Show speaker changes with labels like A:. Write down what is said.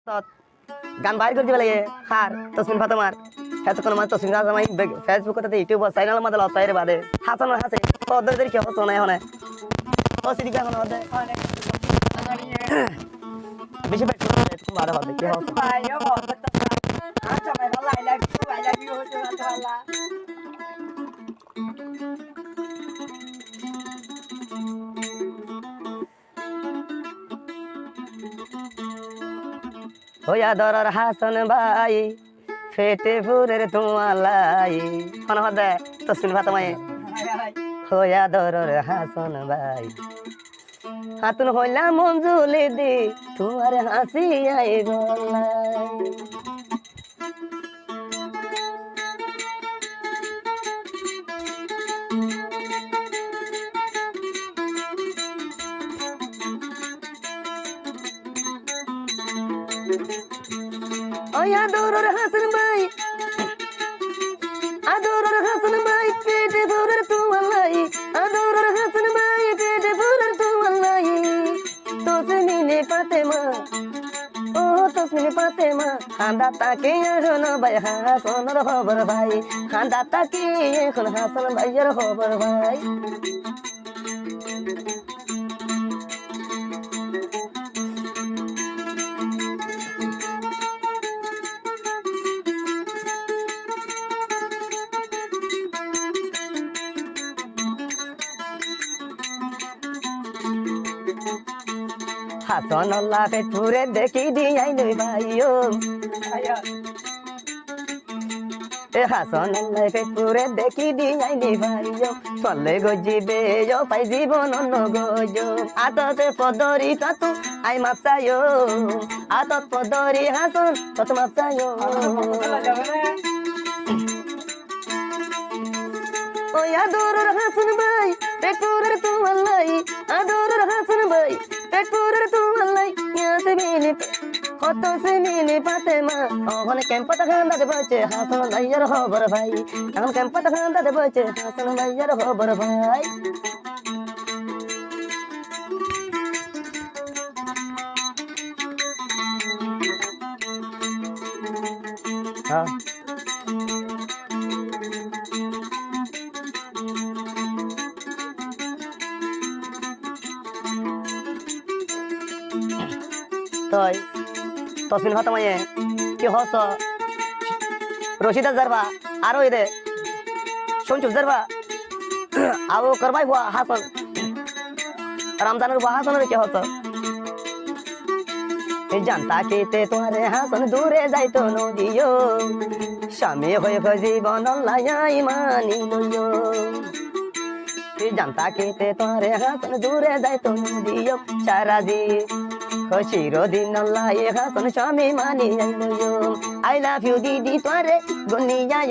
A: গান বাইর করে দিবে লাগে হার তসমিন ফাতেমার এতক্ষণ মানে তসমিন ফাতেমাই ফেসবুক করতে ইউটিউব চ্যানেল মধ্যে লতাইরে বাদে হাসান হাসে ওদের কি হতো না এখন ও সিডি এখন ওদের বেশি বেশি তুমি বারে হবে কি হতো
B: ভাই ও বলতে তো আচ্ছা ভাই ভালো আই লাভ ইউ হচ্ছে ভালো
A: হইয়া দরার হাসান ভাই ফেটে ফুরের তোমালাই কোন হদে তসমিন ফাতেমাই হইয়া দরার হাসান ভাই হাতুন হইলা মঞ্জুলি দি তোমার হাসি আই গলাই ওয়া দরার হাসান ভাই আদরার হাসান ভাই পেটে ফুরের তোমালাই আদরার হাসান ভাই পেটে ফুরের তোমালাই তসমিনে ফাতেমা ও তসমিনে ফাতেমা খান্দা তাকে এখন ভাই হাসানের খবর ভাই খান্দা তাকে এখন হাসান ভাইয়ের খবর ভাই হাসান আল্লাহ পেটুরে দেখি দিয়াই নই ভাইও এ হাসান আল্লাহ পেটুরে দেখি দিয়াই নি ভাইও চলে গজিবে পাই জীবন অন্য গজ আততে পদরি তাতু আই মাপসায়ো আতত পদরি হাসান তত মাপসায়ো ওই আদরের হাসান ভাই পেটুরের তোমালাই আদরের হাসান ভাই পেটুরের তোমালাই ইয়াতে মিনি কত সে মিনি ফাতেমা ওখানে ক্যাম্পটা খান্দাতে বসে হাসান ভাইয়ের খবর ভাই এখন ক্যাম্পটা খান্দাতে বসে হাসান ভাইয়ের খবর ভাই হ্যাঁ তই তসমিন ফাতেমায়ে কি হস রশিদা জারবা আরো এদে শুনছু জারবা আবু করবাই হুয়া হাসান রমজানের হুয়া হাসানের কি হস জানতা কেতে তোমারে হাসান দূরে যাইতো নদিও স্বামী হয়ে জীবন লাগাই মানি লইও জানতা কেতে তোমারে হাসান দূরে যাইতো নদিও সারা দি চিরদিন আল্লাহ হাসান স্বামী মানি আই লাভ ইউ দিদি তোরে গনিয়া